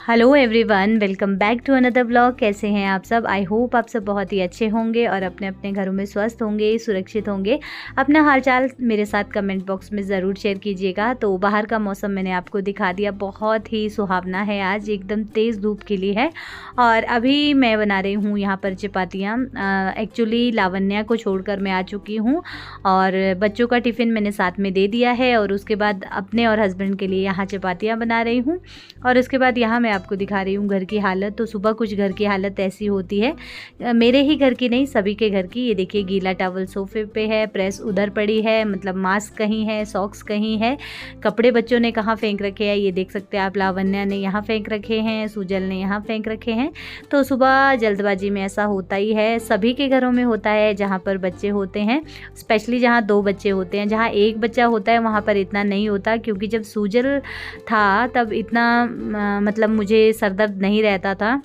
Hello everyone, welcome back to another blog. कैसे हैं आप सब? आई होप आप सब बहुत ही अच्छे होंगे और अपने अपने घरों में स्वस्थ होंगे, सुरक्षित होंगे। अपना हालचाल मेरे साथ कमेंट बॉक्स में ज़रूर शेयर कीजिएगा। तो बाहर का मौसम मैंने आपको दिखा दिया, बहुत ही सुहावना है। आज एकदम तेज़ धूप खिली है और अभी मैं बना रही हूँ यहाँ पर चपातियाँ। एक्चुअली लावण्या को छोड़कर मैं आ चुकी हूँ और बच्चों का टिफ़िन मैंने साथ में दे दिया है और उसके बाद अपने और हस्बैंड के लिए यहाँ चपातियाँ बना रही हूँ। और उसके बाद यहाँ मैं आपको दिखा रही हूँ घर की हालत। तो सुबह कुछ घर की हालत ऐसी होती है, मेरे ही घर की नहीं, सभी के घर की। ये देखिए, गीला टॉवल सोफे पे है, प्रेस उधर पड़ी है, मतलब मास्क कहीं है, सॉक्स कहीं है, कपड़े बच्चों ने कहाँ फेंक रखे हैं ये देख सकते हैं आप। लावण्या ने यहाँ फेंक रखे हैं, सुजल ने यहाँ फेंक रखे हैं। तो सुबह जल्दबाजी में ऐसा होता ही है, सभी के घरों में होता है जहाँ पर बच्चे होते हैं, स्पेशली जहाँ 2 बच्चे होते हैं। जहाँ 1 बच्चा होता है वहाँ पर इतना नहीं होता, क्योंकि जब सुजल था तब इतना मतलब मुझे सरदर्द नहीं रहता था।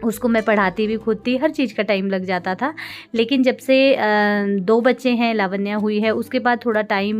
उसको मैं पढ़ाती भी खुद थी, हर चीज़ का टाइम लग जाता था। लेकिन जब से 2 बच्चे हैं, लावण्या हुई है, उसके बाद थोड़ा टाइम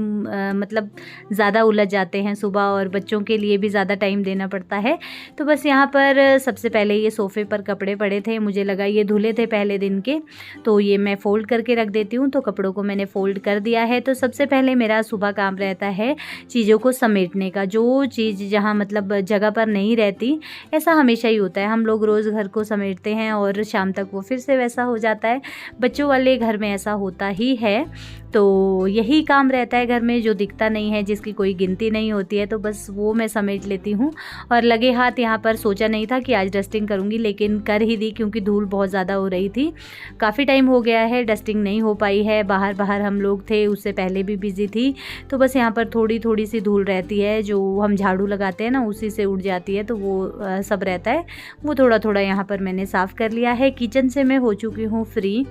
मतलब ज़्यादा उलझ जाते हैं सुबह, और बच्चों के लिए भी ज़्यादा टाइम देना पड़ता है। तो बस यहाँ पर सबसे पहले ये सोफ़े पर कपड़े पड़े थे, मुझे लगा ये धुले थे पहले दिन के, तो ये मैं फ़ोल्ड करके रख देती हूँ। तो कपड़ों को मैंने फ़ोल्ड कर दिया है। तो सबसे पहले मेरा सुबह काम रहता है चीज़ों को समेटने का। जो चीज़ जहाँ मतलब जगह पर नहीं रहती, ऐसा हमेशा ही होता है, हम लोग रोज़ घर को समेटते हैं और शाम तक वो फिर से वैसा हो जाता है। बच्चों वाले घर में ऐसा होता ही है। तो यही काम रहता है घर में, जो दिखता नहीं है, जिसकी कोई गिनती नहीं होती है। तो बस वो मैं समेट लेती हूँ। और लगे हाथ यहाँ पर सोचा नहीं था कि आज डस्टिंग करूँगी, लेकिन कर ही दी, क्योंकि धूल बहुत ज़्यादा हो रही थी। काफ़ी टाइम हो गया है, डस्टिंग नहीं हो पाई है। बाहर हम लोग थे, उससे पहले भी बिज़ी थी। तो बस यहाँ पर थोड़ी थोड़ी सी धूल रहती है, जो हम झाड़ू लगाते हैं ना, उसी से उड़ जाती है। तो वो सब रहता है, वो थोड़ा थोड़ा यहाँ पर मैंने साफ़ कर लिया है। किचन से मैं हो चुकी हूँ फ्री।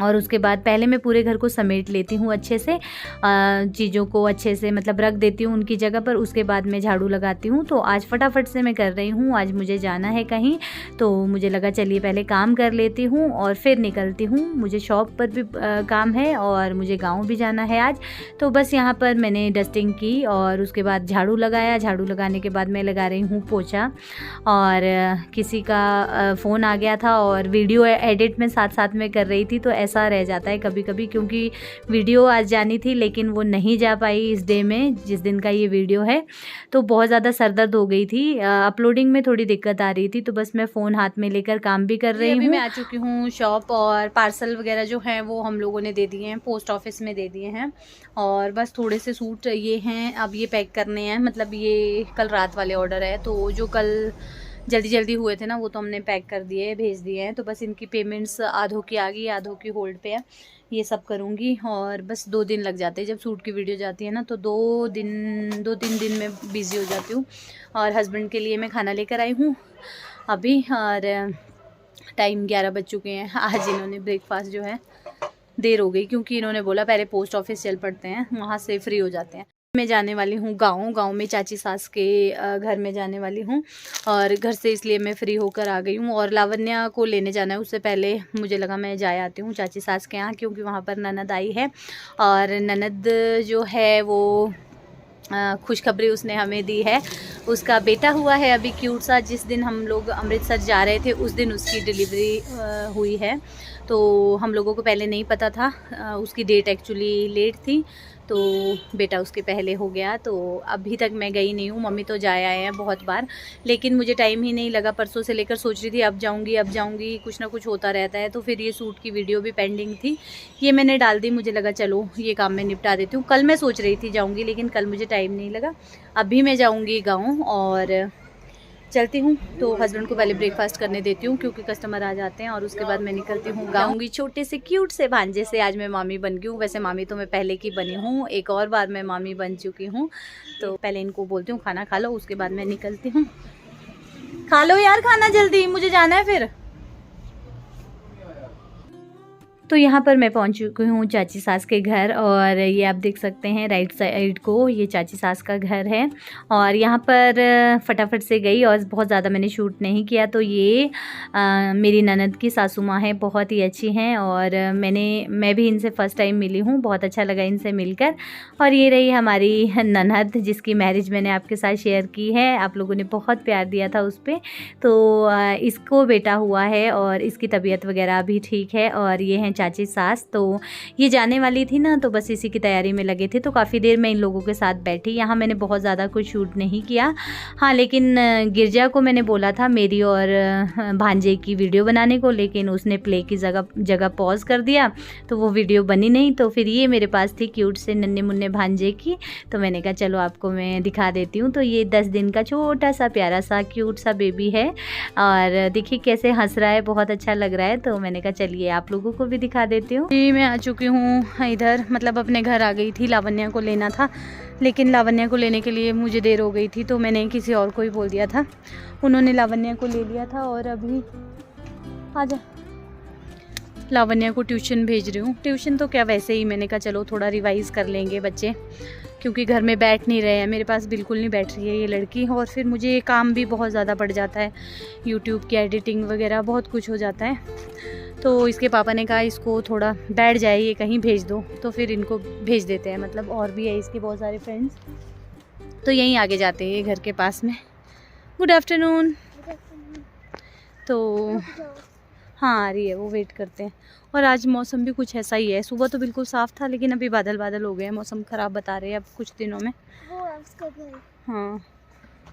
और उसके बाद पहले मैं पूरे घर को समेट लेती हूँ अच्छे से, चीज़ों को अच्छे से मतलब रख देती हूँ उनकी जगह पर। उसके बाद मैं झाड़ू लगाती हूँ। तो आज फटाफट से मैं कर रही हूँ, आज मुझे जाना है कहीं, तो मुझे लगा चलिए पहले काम कर लेती हूँ और फिर निकलती हूँ। मुझे शॉप पर भी काम है और मुझे गाँव भी जाना है आज। तो बस यहाँ पर मैंने डस्टिंग की और उसके बाद झाड़ू लगाया। झाड़ू लगाने के बाद मैं लगा रही हूँ पोछा। और किसी का फ़ोन आ गया था और वीडियो एडिट में साथ साथ में कर रही थी, तो ऐसा रह जाता है कभी कभी, क्योंकि वीडियो आज जानी थी लेकिन वो नहीं जा पाई इस डे में, जिस दिन का ये वीडियो है। तो बहुत ज़्यादा सरदर्द हो गई थी, अपलोडिंग में थोड़ी दिक्कत आ रही थी। तो बस मैं फ़ोन हाथ में लेकर काम भी कर रही हूँ। अभी मैं आ चुकी हूँ शॉप, और पार्सल वगैरह जो हैं वो हम लोगों ने दे दिए हैं, पोस्ट ऑफिस में दे दिए हैं। और बस थोड़े से सूट ये हैं, अब ये पैक करने हैं। मतलब ये कल रात वाले ऑर्डर है, तो जो कल जल्दी हुए थे ना, वो तो हमने पैक कर दिए, भेज दिए हैं। तो बस इनकी पेमेंट्स आधों की आ गई, आधों की होल्ड पे है। ये सब करूँगी और बस 2 दिन लग जाते हैं। जब सूट की वीडियो जाती है ना, तो 2-3 दिन में बिज़ी हो जाती हूँ। और हस्बैंड के लिए मैं खाना लेकर आई हूँ अभी, और टाइम 11 बज चुके हैं। आज इन्होंने ब्रेकफास्ट जो है देर हो गई, क्योंकि इन्होंने बोला पहले पोस्ट ऑफिस चल पड़ते हैं, वहाँ से फ्री हो जाते हैं। मैं जाने वाली हूँ गाँव में चाची सास के घर में जाने वाली हूँ, और घर से इसलिए मैं फ्री होकर आ गई हूँ। और लावण्या को लेने जाना है, उससे पहले मुझे लगा मैं जाए आती हूँ चाची सास के यहाँ, क्योंकि वहाँ पर ननद आई है। और ननद जो है वो खुशखबरी उसने हमें दी है, उसका बेटा हुआ है अभी क्यूट सा। जिस दिन हम लोग अमृतसर जा रहे थे उस दिन उसकी डिलीवरी हुई है। तो हम लोगों को पहले नहीं पता था, उसकी डेट एक्चुअली लेट थी, तो बेटा उसके पहले हो गया। तो अभी तक मैं गई नहीं हूँ, मम्मी तो जाए आए हैं बहुत बार, लेकिन मुझे टाइम ही नहीं लगा। परसों से लेकर सोच रही थी अब जाऊँगी, कुछ ना कुछ होता रहता है। तो फिर ये सूट की वीडियो भी पेंडिंग थी, ये मैंने डाल दी। मुझे लगा चलो ये काम मैं निपटा देती हूँ। कल मैं सोच रही थी जाऊँगी, लेकिन कल मुझे टाइम नहीं लगा। अभी मैं जाऊँगी गाँव और चलती हूँ। तो हस्बैंड को पहले ब्रेकफास्ट करने देती हूँ, क्योंकि कस्टमर आ जाते हैं। और उसके बाद मैं निकलती हूँ गाँव। छोटे से क्यूट से भांजे से आज मैं मामी बन गई हूँ। वैसे मामी तो मैं पहले की बनी हूँ, एक और बार मैं मामी बन चुकी हूँ। तो पहले इनको बोलती हूँ खाना खा लो, उसके बाद मैं निकलती हूँ। खा लो यार खाना जल्दी, मुझे जाना है फिर। तो यहाँ पर मैं पहुँच चुकी हूँ चाची सास के घर, और ये आप देख सकते हैं राइट साइड को, ये चाची सास का घर है। और यहाँ पर फटाफट से गई और बहुत ज़्यादा मैंने शूट नहीं किया। तो ये मेरी ननद की सासू माँ है, बहुत ही अच्छी हैं, और मैं भी इनसे फ़र्स्ट टाइम मिली हूँ, बहुत अच्छा लगा इनसे मिलकर। और ये रही हमारी ननद जिसकी मैरिज मैंने आपके साथ शेयर की है, आप लोगों ने बहुत प्यार दिया था उस पर। तो इसको बेटा हुआ है और इसकी तबीयत वगैरह भी ठीक है। और ये हैं चाची सास। तो ये जाने वाली थी ना, तो बस इसी की तैयारी में लगे थे। तो काफ़ी देर मैं इन लोगों के साथ बैठी। यहाँ मैंने बहुत ज़्यादा कुछ शूट नहीं किया, हाँ, लेकिन गिरजा को मैंने बोला था मेरी और भांजे की वीडियो बनाने को, लेकिन उसने प्ले की जगह पॉज कर दिया, तो वो वीडियो बनी नहीं। तो फिर ये मेरे पास थी क्यूट से नन्हे मुन्ने भांजे की, तो मैंने कहा चलो आपको मैं दिखा देती हूँ। तो ये 10 दिन का छोटा सा प्यारा सा क्यूट सा बेबी है, और देखिए कैसे हंस रहा है, बहुत अच्छा लग रहा है। तो मैंने कहा चलिए आप लोगों को भी दिखा देती हूँ। जी मैं आ चुकी हूँ इधर, मतलब अपने घर आ गई थी। लावण्या को लेना था, लेकिन लावण्या को लेने के लिए मुझे देर हो गई थी, तो मैंने किसी और को ही बोल दिया था, उन्होंने लावण्या को ले लिया था। और अभी आजा, लावण्या को ट्यूशन भेज रही हूँ। ट्यूशन तो क्या, वैसे ही मैंने कहा चलो थोड़ा रिवाइज़ कर लेंगे बच्चे, क्योंकि घर में बैठ नहीं रहे हैं, मेरे पास बिल्कुल नहीं बैठ रही है ये लड़की। और फिर मुझे ये काम भी बहुत ज़्यादा बढ़ जाता है, यूट्यूब की एडिटिंग वगैरह बहुत कुछ हो जाता है। तो इसके पापा ने कहा इसको थोड़ा बैठ जाए, ये कहीं भेज दो, तो फिर इनको भेज देते हैं। मतलब और भी है इसके बहुत सारे फ्रेंड्स, तो यहीं आगे जाते हैं ये घर के पास में। Good afternoon. तो हाँ आ रही है, वो वेट करते हैं। और आज मौसम भी कुछ ऐसा ही है, सुबह तो बिल्कुल साफ़ था, लेकिन अभी बादल बादल हो गए हैं, मौसम ख़राब बता रहे हैं अब कुछ दिनों में। वो है उसका घर। हाँ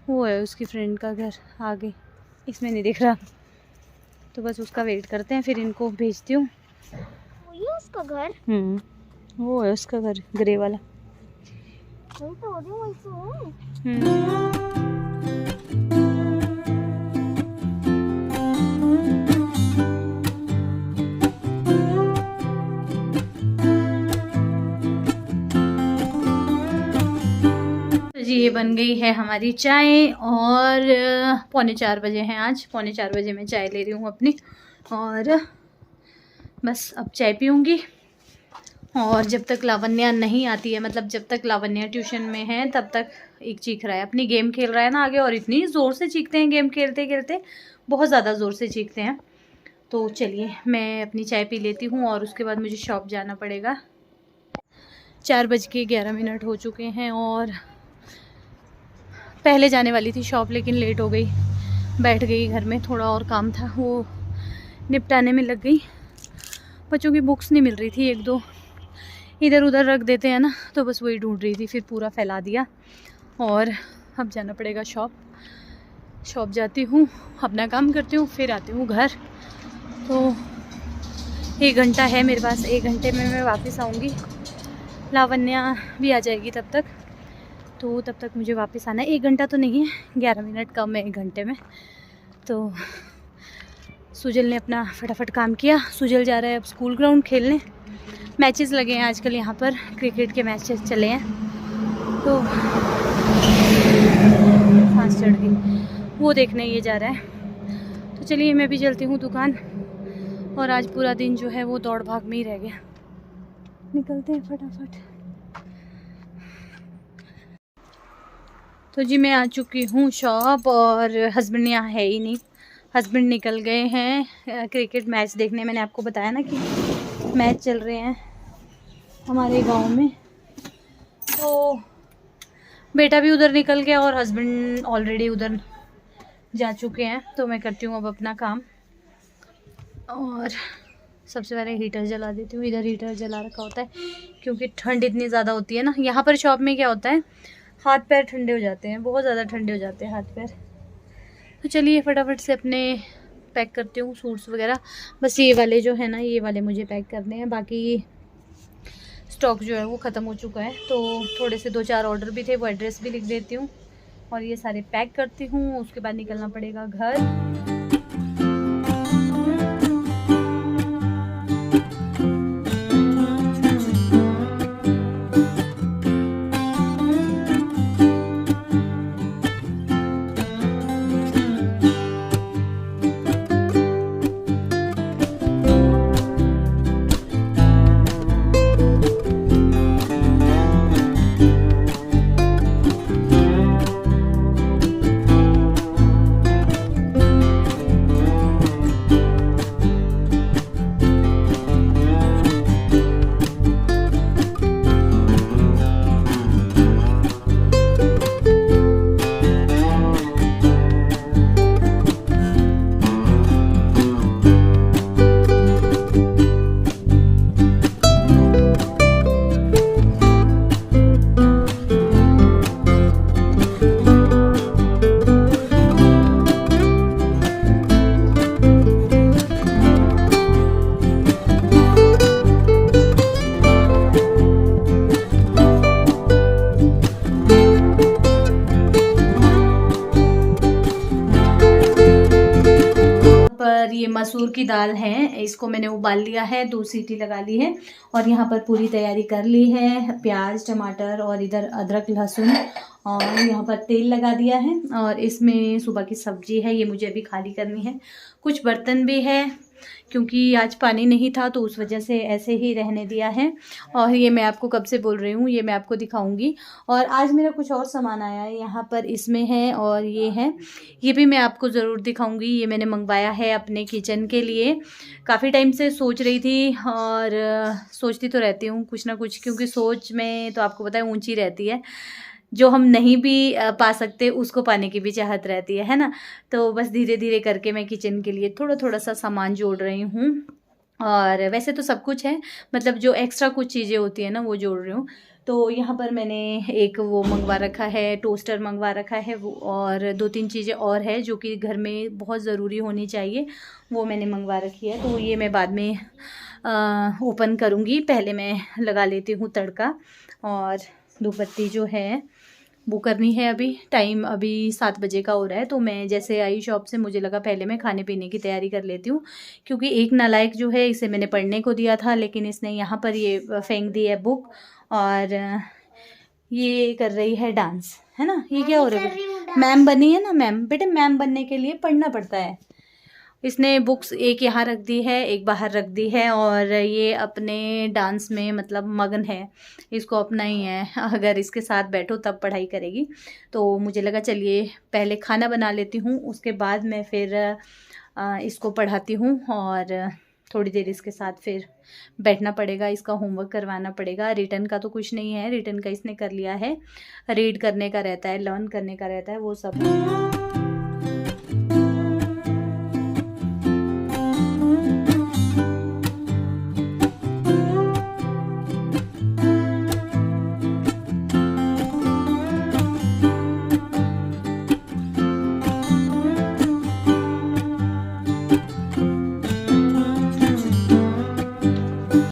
वो है उसकी फ्रेंड का घर आगे, इसमें नहीं दिख रहा। तो बस उसका वेट करते हैं, फिर इनको भेजती हूँ। वो ही है उसका घर। वो है उसका घर, ग्रे वाला। वही तो हो रही हूँ, वैसे जी ये बन गई है हमारी चाय, और 3:45 बजे हैं आज, 3:45 बजे मैं चाय ले रही हूँ अपनी। और बस अब चाय पीऊँगी, और जब तक लावण्या नहीं आती है, मतलब जब तक लावण्या ट्यूशन में है तब तक एक चीख रहा है, अपनी गेम खेल रहा है ना आगे, और इतनी ज़ोर से चीखते हैं गेम खेलते खेलते, बहुत ज़्यादा ज़ोर से चीखते हैं। तो चलिए मैं अपनी चाय पी लेती हूँ, और उसके बाद मुझे शॉप जाना पड़ेगा। 4:11 हो चुके हैं, और पहले जाने वाली थी शॉप, लेकिन लेट हो गई, बैठ गई घर में, थोड़ा और काम था वो निपटाने में लग गई। बच्चों की बुक्स नहीं मिल रही थी, 1-2 इधर उधर रख देते हैं ना, तो बस वही ढूंढ रही थी, फिर पूरा फैला दिया। और अब जाना पड़ेगा शॉप जाती हूँ, अपना काम करती हूँ, फिर आती हूँ घर। तो 1 घंटा है मेरे पास, 1 घंटे में मैं वापस आऊँगी, लावण्या भी आ जाएगी तब तक। तो तब तक मुझे वापस आना है, 1 घंटा तो नहीं है, 11 मिनट कम है 1 घंटे में। तो सुजल ने अपना फटाफट काम किया, सुजल जा रहा है अब स्कूल ग्राउंड खेलने। मैचेस लगे हैं आजकल यहाँ पर, क्रिकेट के मैचेस चले हैं, तो सांस चढ़ गई, वो देखने ये जा रहा है। तो चलिए मैं भी चलती हूँ दुकान, और आज पूरा दिन जो है वो दौड़ भाग में ही रह गया, निकलते हैं फटाफट। तो जी मैं आ चुकी हूँ शॉप, और हस्बैंड यहाँ है ही नहीं, हस्बैंड निकल गए हैं क्रिकेट मैच देखने। मैंने आपको बताया ना कि मैच चल रहे हैं हमारे गांव में, तो बेटा भी उधर निकल गया और हस्बैंड ऑलरेडी उधर जा चुके हैं। तो मैं करती हूँ अब अपना काम, और सबसे पहले हीटर जला देती हूँ। इधर हीटर जला रखा होता है क्योंकि ठंड इतनी ज़्यादा होती है ना। यहाँ पर शॉप में क्या होता है, हाथ पैर ठंडे हो जाते हैं, बहुत ज़्यादा ठंडे हो जाते हैं हाथ पैर। तो चलिए फटाफट से अपने पैक करती हूँ सूट्स वगैरह। बस ये वाले जो है ना, ये वाले मुझे पैक करने हैं, बाकी स्टॉक जो है वो ख़त्म हो चुका है। तो थोड़े से 2-4 ऑर्डर भी थे, वो एड्रेस भी लिख देती हूँ, और ये सारे पैक करती हूँ। उसके बाद निकलना पड़ेगा घर। मसूर की दाल है, इसको मैंने उबाल लिया है, 2 सीटी लगा ली है और यहाँ पर पूरी तैयारी कर ली है। प्याज टमाटर और इधर अदरक लहसुन और यहाँ पर तेल लगा दिया है और इसमें सुबह की सब्जी है, ये मुझे अभी खाली करनी है। कुछ बर्तन भी है क्योंकि आज पानी नहीं था तो उस वजह से ऐसे ही रहने दिया है। और ये मैं आपको कब से बोल रही हूँ, ये मैं आपको दिखाऊंगी। और आज मेरा कुछ और सामान आया है यहाँ पर, इसमें है और ये है, ये भी मैं आपको ज़रूर दिखाऊंगी। ये मैंने मंगवाया है अपने किचन के लिए। काफ़ी टाइम से सोच रही थी और सोचती तो रहती हूँ कुछ ना कुछ, क्योंकि सोच में तो आपको पता है ऊँची रहती है, जो हम नहीं भी पा सकते उसको पाने की भी चाहत रहती है ना। तो बस धीरे धीरे करके मैं किचन के लिए थोड़ा थोड़ा सा सामान जोड़ रही हूँ। और वैसे तो सब कुछ है, मतलब जो एक्स्ट्रा कुछ चीज़ें होती है ना वो जोड़ रही हूँ। तो यहाँ पर मैंने एक वो मंगवा रखा है, टोस्टर मंगवा रखा है वो, और 2-3 चीज़ें और है जो कि घर में बहुत ज़रूरी होनी चाहिए, वो मैंने मंगवा रखी है। तो ये मैं बाद में ओपन करूँगी, पहले मैं लगा लेती हूँ तड़का। और धूपबत्ती जो है वो करनी है। अभी टाइम अभी 7 बजे का हो रहा है, तो मैं जैसे आई शॉप से मुझे लगा पहले मैं खाने पीने की तैयारी कर लेती हूँ, क्योंकि एक नालायक जो है इसे मैंने पढ़ने को दिया था, लेकिन इसने यहाँ पर ये फेंक दी है बुक और ये कर रही है डांस, है ना। ये क्या हो रहा है, मैम बनी है ना मैम, बेटे मैम बनने के लिए पढ़ना पड़ता है। इसने बुक्स एक यहाँ रख दी है, एक बाहर रख दी है और ये अपने डांस में मतलब मगन है, इसको अपना ही है। अगर इसके साथ बैठो तब पढ़ाई करेगी। तो मुझे लगा चलिए पहले खाना बना लेती हूँ, उसके बाद मैं फिर इसको पढ़ाती हूँ और थोड़ी देर इसके साथ फिर बैठना पड़ेगा, इसका होमवर्क करवाना पड़ेगा। रिटर्न का तो कुछ नहीं है, रिटर्न का इसने कर लिया है, रीड करने का रहता है, लर्न करने का रहता है, वो सब।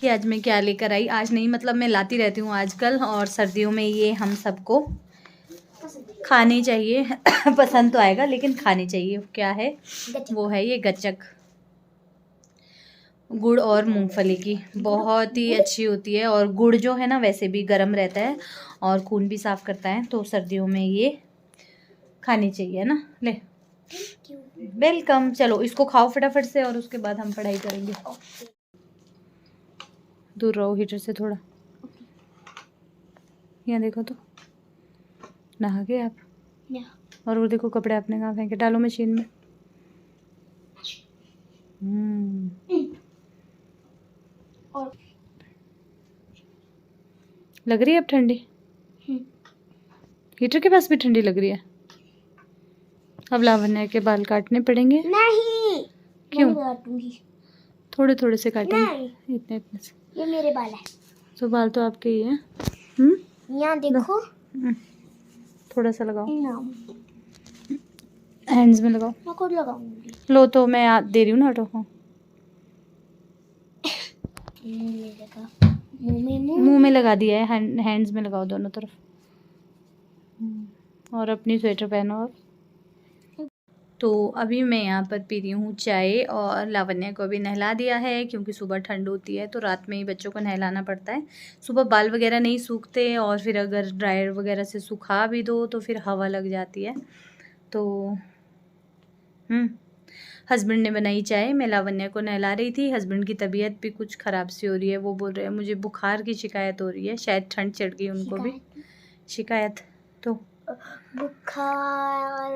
आज मैं क्या लेकर आई, आज नहीं मतलब मैं लाती रहती हूँ आजकल, और सर्दियों में ये हम सबको खानी चाहिए। पसंद तो आएगा लेकिन खानी चाहिए। क्या है वो, है ये गच्चक, गुड़ और मूंगफली की, बहुत ही अच्छी होती है। और गुड़ जो है ना वैसे भी गर्म रहता है और खून भी साफ़ करता है, तो सर्दियों में ये खानी चाहिए ना। ले वेलकम, चलो इसको खाओ फटाफट से और उसके बाद हम पढ़ाई करेंगे। दूर रहो हीटर से थोड़ा। यहाँ देखो तो, नहा गए आप? और वो देखो कपड़े आपने कहाँ फेंके, डालो मशीन में। और लग रही है अब ठंडी? हीटर के पास भी ठंडी लग रही है। अब लावण्या के बाल काटने पड़ेंगे। नहीं, क्यों? काटूंगी, थोड़े थोड़े से काटेंगे, इतने इतने से। ये मेरे बाल है, तो बाल तो आपके ही हैं। यहाँ देखो, थोड़ा सा लगाओ, ना हैंड्स में लगाओ। मैं खुद लगाऊंगी। लो तो मैं दे रही हूँ ना ऑटो को। मुंह में लगा दिया है, हैंड्स में लगाओ दोनों तरफ। और अपनी स्वेटर पहनो। और तो अभी मैं यहाँ पर पी रही हूँ चाय, और लावण्या को अभी नहला दिया है, क्योंकि सुबह ठंड होती है तो रात में ही बच्चों को नहलाना पड़ता है। सुबह बाल वगैरह नहीं सूखते, और फिर अगर ड्रायर वगैरह से सुखा भी दो तो फिर हवा लग जाती है। तो हस्बैंड ने बनाई चाय, मैं लावण्या को नहला रही थी। हस्बैंड की तबीयत भी कुछ ख़राब सी हो रही है, वो बोल रहे हैं मुझे बुखार की शिकायत हो रही है, शायद ठंड चढ़ गई उनको भी। शिकायत तो बुखार,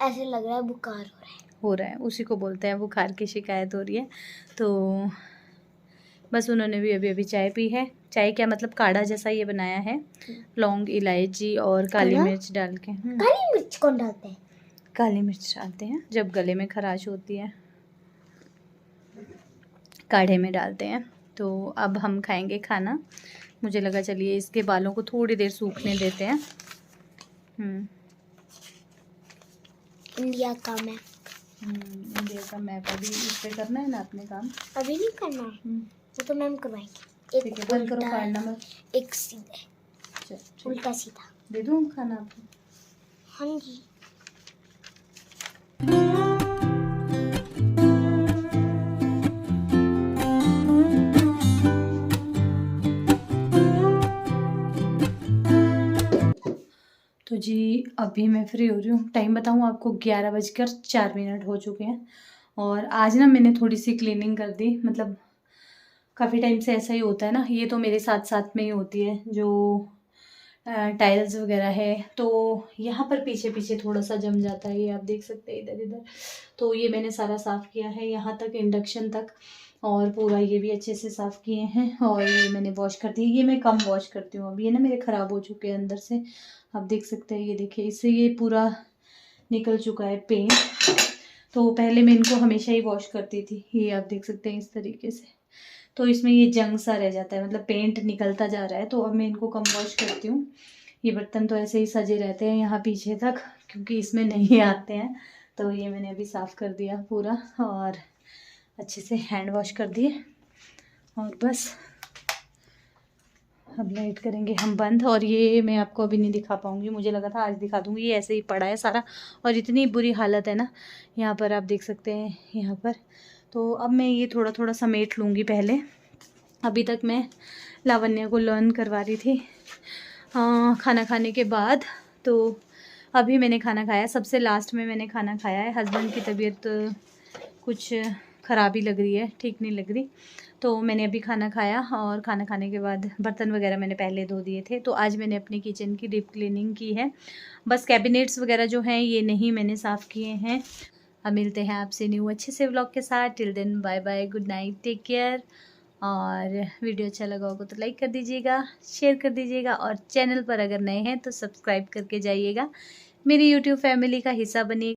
ऐसे लग रहा है बुखार हो रहा है, उसी को बोलते हैं बुखार की शिकायत हो रही है। तो बस उन्होंने भी अभी अभी चाय पी है। चाय क्या मतलब काढ़ा जैसा ये बनाया है, लौंग इलायची और काली मिर्च डाल के। काली मिर्च कौन डालते हैं? काली मिर्च डालते हैं जब गले में खराश होती है, काढ़े में डालते हैं। तो अब हम खाएंगे खाना। मुझे लगा चलिए इसके बालों को थोड़ी देर सूखने देते हैं। इंडिया का मैप, इंडिया का मैप अभी इस पे करना है ना अपने काम, अभी नहीं करना है, वो तो मैम करवाएंगे। एक बंद करो फाड़ना मत, एक सीधा, उल्टा सीधा दे दूँ खाना आपको? हाँ जी। तो जी अभी मैं फ्री हो रही हूँ। टाइम बताऊँ आपको 11:04 हो चुके हैं। और आज ना मैंने थोड़ी सी क्लीनिंग कर दी, मतलब काफ़ी टाइम से ऐसा ही होता है ना, ये तो मेरे साथ साथ में ही होती है जो टाइल्स वगैरह है, तो यहाँ पर पीछे पीछे थोड़ा सा जम जाता है, ये आप देख सकते हैं इधर इधर। तो ये मैंने सारा साफ़ किया है यहाँ तक, इंडक्शन तक, और पूरा ये भी अच्छे से साफ़ किए हैं। और ये मैंने वॉश कर दिए, ये मैं कम वॉश करती हूँ, अब ये ना मेरे ख़राब हो चुके हैं अंदर से, आप देख सकते हैं। ये देखिए, इससे ये पूरा निकल चुका है पेंट। तो पहले मैं इनको हमेशा ही वॉश करती थी, ये आप देख सकते हैं इस तरीके से। तो इसमें ये जंग सा रह जाता है, मतलब पेंट निकलता जा रहा है, तो अब मैं इनको कम वॉश करती हूँ। ये बर्तन तो ऐसे ही सजे रहते हैं यहाँ पीछे तक, क्योंकि इसमें नहीं आते हैं। तो ये मैंने अभी साफ़ कर दिया पूरा, और अच्छे से हैंड वॉश कर दिए, और बस अब लाइट करेंगे हम बंद। और ये मैं आपको अभी नहीं दिखा पाऊँगी, मुझे लगा था आज दिखा दूँगी, ये ऐसे ही पड़ा है सारा, और इतनी बुरी हालत है ना यहाँ पर, आप देख सकते हैं यहाँ पर। तो अब मैं ये थोड़ा थोड़ा समेट लूँगी पहले। अभी तक मैं लावण्या को लर्न करवा रही थी खाना खाने के बाद। तो अभी मैंने खाना खाया, सबसे लास्ट में मैंने खाना खाया है। हस्बैंड की तबीयत कुछ ख़राब ही लग रही है, ठीक नहीं लग रही, तो मैंने अभी खाना खाया, और खाना खाने के बाद बर्तन वगैरह मैंने पहले धो दिए थे। तो आज मैंने अपनी किचन की डीप क्लीनिंग की है, बस कैबिनेट्स वगैरह जो हैं ये नहीं मैंने साफ़ किए हैं। अब मिलते हैं आपसे न्यू अच्छे से व्लॉग के साथ। Till then bye bye, good night, take care. और वीडियो अच्छा लगा होगा तो लाइक कर दीजिएगा, शेयर कर दीजिएगा, और चैनल पर अगर नए हैं तो सब्सक्राइब करके जाइएगा, मेरी यूट्यूब फैमिली का हिस्सा बनिए।